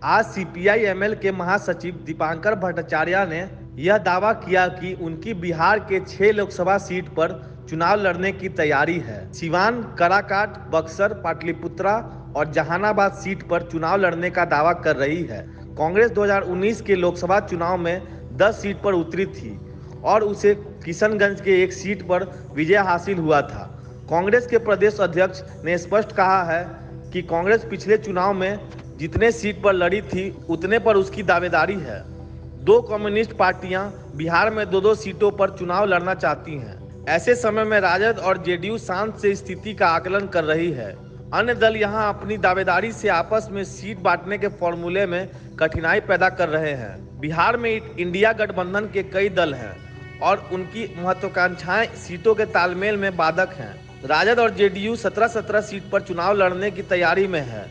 आज CPI ML के महासचिव दीपांकर भट्टाचार्य ने यह दावा किया कि उनकी बिहार के 6 लोकसभा सीट पर चुनाव लड़ने की तैयारी है। सिवान, काराकाट, बक्सर, पाटलिपुत्रा और जहानाबाद सीट पर चुनाव लड़ने का दावा कर रही है। कांग्रेस 2019 के लोकसभा चुनाव में 10 सीट पर उतरी थी और उसे किशनगंज के एक सीट पर विजय हासिल हुआ था। कांग्रेस के प्रदेश अध्यक्ष ने स्पष्ट कहा है कि कांग्रेस पिछले चुनाव में जितने सीट पर लड़ी थी उतने पर उसकी दावेदारी है। 2 कम्युनिस्ट पार्टियां बिहार में 2-2 सीटों पर चुनाव लड़ना चाहती हैं। ऐसे समय में राजद और जेडीयू शांत से स्थिति का आकलन कर रही है। अन्य दल यहां अपनी दावेदारी से आपस में सीट बांटने के फॉर्मूले में कठिनाई पैदा कर रहे हैं। बिहार में इंडिया गठबंधन के कई दल हैं और उनकी महत्वाकांक्षाएं सीटों के तालमेल में बाधक हैं। राजद और जेडीयू 17-17 सीट पर चुनाव लड़ने की तैयारी में है।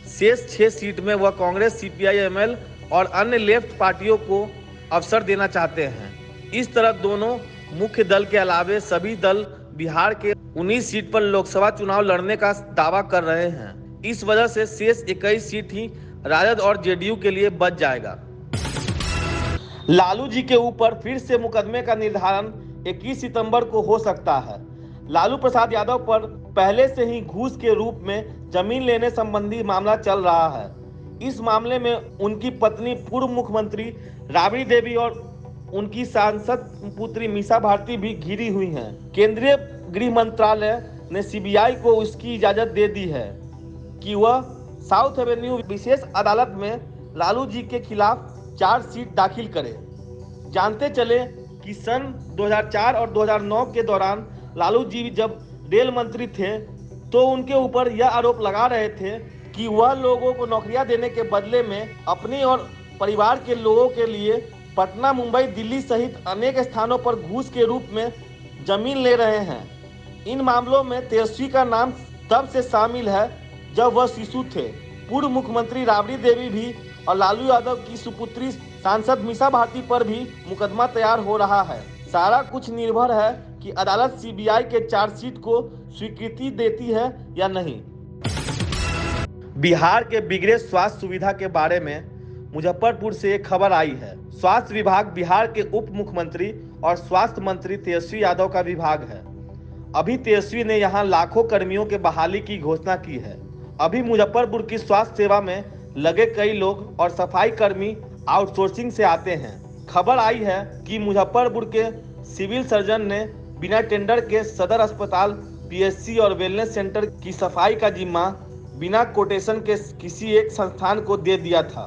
शेष 6 सीट में वह कांग्रेस, सीपीआई एमएल और अन्य लेफ्ट पार्टियों को अवसर देना चाहते हैं। इस तरह दोनों मुख्य दल के अलावे सभी दल बिहार के 19 सीट पर लोकसभा चुनाव लड़ने का दावा कर रहे हैं। इस वजह से शेष 21 सीट ही राजद और जेडीयू के लिए बच जाएगा। लालू जी के ऊपर फिर से मुकदमे का निर्धारण 21 सितंबर को हो सकता है। लालू प्रसाद यादव पर पहले से ही घूस के रूप में जमीन लेने संबंधी मामला चल रहा है। इस मामले में उनकी पत्नी पूर्व मुख्यमंत्री राबड़ी देवी और उनकी सांसद पुत्री मीसा भारती भी घिरी हुई हैं। केंद्रीय गृह मंत्रालय ने सीबीआई को उसकी इजाजत दे दी है कि वह साउथ एवेन्यू विशेष अदालत में लालू जी के खिलाफ चार्जशीट दाखिल करे। जानते चले कि सन 2004 और 2009 के दौरान लालू जी जब रेल मंत्री थे तो उनके ऊपर यह आरोप लगा रहे थे कि वह लोगों को नौकरियां देने के बदले में अपनी और परिवार के लोगों के लिए पटना, मुंबई, दिल्ली सहित अनेक स्थानों पर घूस के रूप में जमीन ले रहे हैं। इन मामलों में तेजस्वी का नाम तब से शामिल है जब वह शिशु थे। पूर्व मुख्यमंत्री राबड़ी देवी भी और लालू यादव की सुपुत्री सांसद मीसा भारती पर भी मुकदमा तैयार हो रहा है। सारा कुछ निर्भर है कि अदालत सीबीआई के चार्जशीट को स्वीकृति देती है या नहीं। बिहार के बिगड़े स्वास्थ्य सुविधा के बारे में मुजफ्फरपुर से एक खबर आई है। स्वास्थ्य विभाग बिहार के उप मुख्यमंत्री और स्वास्थ्य मंत्री तेजस्वी यादव का विभाग है। अभी तेजस्वी ने यहां लाखों कर्मियों के बहाली की घोषणा की है। अभी मुजफ्फरपुर की स्वास्थ्य सेवा में लगे कई लोग और सफाई कर्मी आउटसोर्सिंग से आते हैं। खबर आई है कि मुजफ्फरपुर के सिविल सर्जन ने बिना टेंडर के सदर अस्पताल, पीएचसी और वेलनेस सेंटर की सफाई का जिम्मा बिना कोटेशन के किसी एक संस्थान को दे दिया था।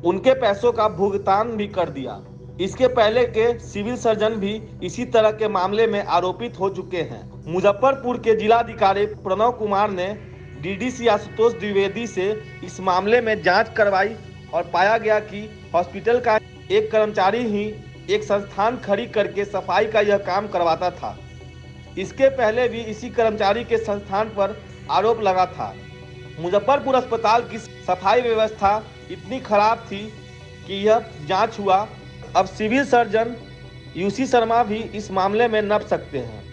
उनके पैसों का भुगतान भी कर दिया। इसके पहले के सिविल सर्जन भी इसी तरह के मामले में आरोपित हो चुके हैं। मुजफ्फरपुर के जिलाधिकारी प्रणव कुमार ने डीडीसी आशुतोष द्विवेदी से इस मामले में जांच करवाई और पाया गया कि हॉस्पिटल का एक कर्मचारी ही एक संस्थान खड़ी करके सफाई का यह काम करवाता था। इसके पहले भी इसी कर्मचारी के संस्थान पर आरोप लगा था। मुजफ्फरपुर अस्पताल की सफाई व्यवस्था इतनी खराब थी कि यह जांच हुआ। अब सिविल सर्जन यूसी शर्मा भी इस मामले में नप सकते हैं।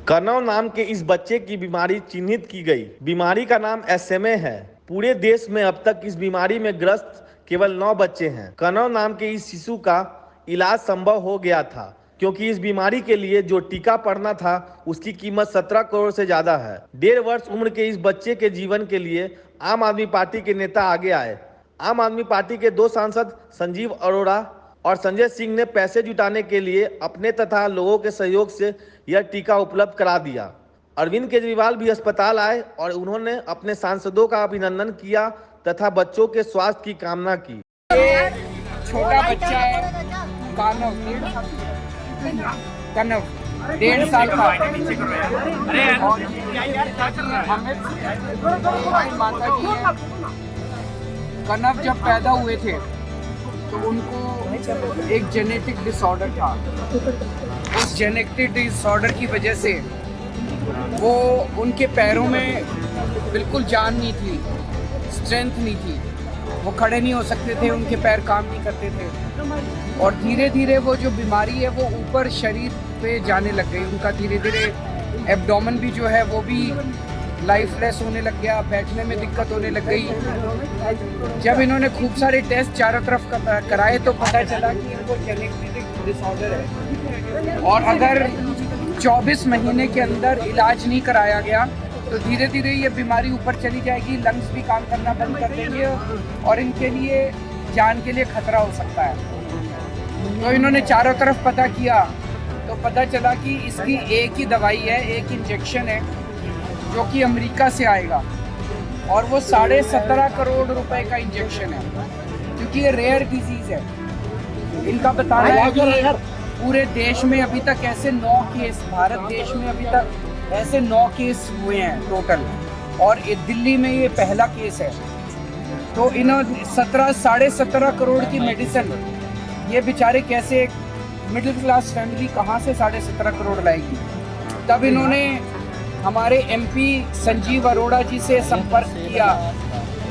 कनव नाम के इस बच्चे की बीमारी चिन्हित की गई। बीमारी का नाम SMA है। पूरे देश में अब तक इस बीमारी में ग्रस्त केवल 9 बच्चे हैं। कनव नाम के इस शिशु का इलाज संभव हो गया था क्योंकि इस बीमारी के लिए जो टीका पड़ना था उसकी कीमत 17 करोड़ से ज्यादा है। 1.5 वर्ष उम्र के इस बच्चे के जीवन के लिए आम आदमी पार्टी के नेता आगे आए। आम आदमी पार्टी के 2 सांसद संजीव अरोड़ा और संजय सिंह ने पैसे जुटाने के लिए अपने तथा लोगों के सहयोग से यह टीका उपलब्ध करा दिया। अरविंद केजरीवाल भी अस्पताल आए और उन्होंने अपने सांसदों का अभिनंदन किया तथा बच्चों के स्वास्थ्य की कामना की। छोटा बच्चा है कनव 1.5 साल का। माता जी है। कनव जब पैदा हुए थे तो उनको एक जेनेटिक डिसऑर्डर था। उस जेनेटिक डिसऑर्डर की वजह से वो उनके पैरों में बिल्कुल जान नहीं थी, स्ट्रेंथ नहीं थी। वो खड़े नहीं हो सकते थे, उनके पैर काम नहीं करते थे और धीरे धीरे वो जो बीमारी है वो ऊपर शरीर पे जाने लग गई। उनका धीरे धीरे एब्डोमेन भी जो है वो भी लाइफलेस होने लग गया, बैठने में दिक्कत होने लग गई। जब इन्होंने खूब सारे टेस्ट चारों तरफ कराए तो पता चला कि इनको जेनेटिक डिसऑर्डर है, और अगर 24 महीने के अंदर इलाज नहीं कराया गया तो धीरे धीरे ये बीमारी ऊपर चली जाएगी, लंग्स भी काम करना बंद कर देंगे और इनके लिए जान के लिए खतरा हो सकता है। तो इन्होंने चारों तरफ पता किया तो पता चला कि इसकी एक ही दवाई है, एक इंजेक्शन है जो कि अमेरिका से आएगा, और वो 17.5 करोड़ रुपए का इंजेक्शन है, क्योंकि ये रेयर डिजीज है। इनका बताना है कि पूरे देश में अभी तक ऐसे 9 केस, भारत देश में अभी तक ऐसे 9 केस हुए हैं टोटल, और दिल्ली में ये पहला केस है। तो इन्होंने 17.5 करोड़ की मेडिसिन, ये बेचारे कैसे, मिडिल क्लास फैमिली कहाँ से 17.5 करोड़ लाएगी। तब इन्होंने हमारे एमपी संजीव अरोड़ा जी से संपर्क किया,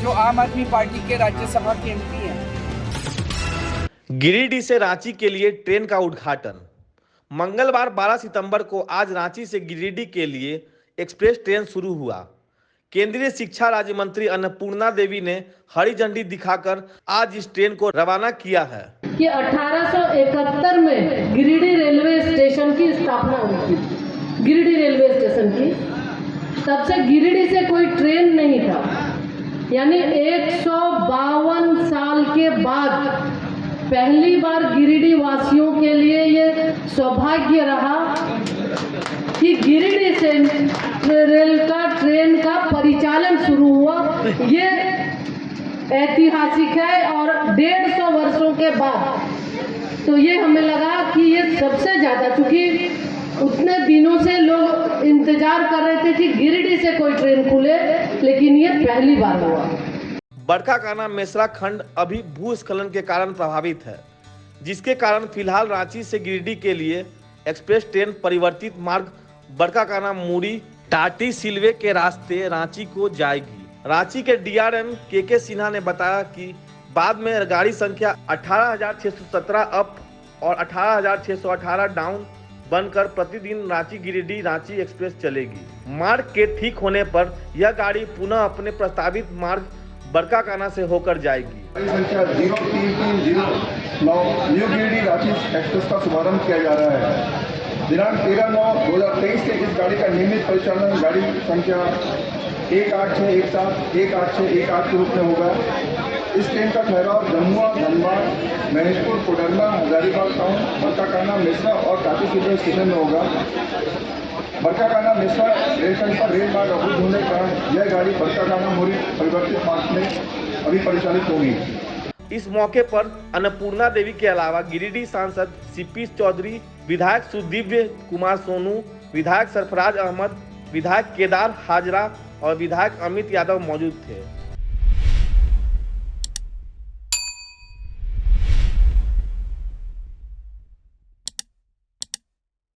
जो आम आदमी पार्टी के राज्यसभा के एमपी हैं। गिरिडीह से रांची के लिए ट्रेन का उद्घाटन। मंगलवार 12 सितंबर को आज रांची से गिरिडीह के लिए एक्सप्रेस ट्रेन शुरू हुआ। केंद्रीय शिक्षा राज्य मंत्री अन्नपूर्णा देवी ने हरी झंडी दिखाकर आज इस ट्रेन को रवाना किया है। कि 1871 में गिरिडीह रेलवे स्टेशन की स्थापना हुई थी, गिरिडीह रेलवे स्टेशन की। तब से गिरिडीह से कोई ट्रेन नहीं था, यानी 152 साल के बाद पहली बार गिरिडीह वासियों के लिए ये सौभाग्य रहा कि गिरिडीह से ट्रेन का परिचालन शुरू हुआ। ये ऐतिहासिक है, और 150 वर्षों के बाद तो ये हमें लगा कि ये सबसे ज़्यादा, चूँकि उतने दिनों से लोग इंतजार कर रहे थे कि गिरिडीह से कोई ट्रेन खुले, लेकिन ये पहली बार हुआ। बरकाकाना मेसरा खंड अभी भूस्खलन के कारण प्रभावित है, जिसके कारण फिलहाल रांची से गिरिडीह के लिए एक्सप्रेस ट्रेन परिवर्तित मार्ग बरकाकाना मुड़ी टाटी सिलवे के रास्ते रांची को जाएगी। रांची के डीआरएम के सिन्हा ने बताया कि बाद में गाड़ी संख्या 18,617 अप और 18,618 डाउन बनकर प्रतिदिन रांची गिरिडीह रांची एक्सप्रेस चलेगी। मार्ग के ठीक होने पर यह गाड़ी पुनः अपने प्रस्तावित मार्ग बरकाकाना से होकर जाएगी। गाड़ी संख्या 03309 न्यू गिरिडीह रांची एक्सप्रेस का शुभारंभ किया जा रहा है। दिनांक 13/9/2023 से इस गाड़ी का नियमित परिचालन गाड़ी संख्या 18617 18618 के रूप में होगा। इस ट्रेन का ठहराव जमुआ, धनबाद, महेशपुर, कोडरमा, हजारीबाग टाउन, बरकाकाना, मेसरा और टाटी सिलवे स्टेशन में होगा। बरकाकाना मेसरा रेलखंड पर रेल मार्ग अवरुद्ध होने के कारण यह गाड़ी बरकाकाना मुड़ी परिवर्तित मार्ग में अभी परिचालित होगी। इस मौके पर अन्नपूर्णा देवी के अलावा गिरिडीह सांसद सीपी चौधरी, विधायक सुदिव्य कुमार सोनू, विधायक सरफराज अहमद, विधायक केदार हाजरा और विधायक अमित यादव मौजूद थे।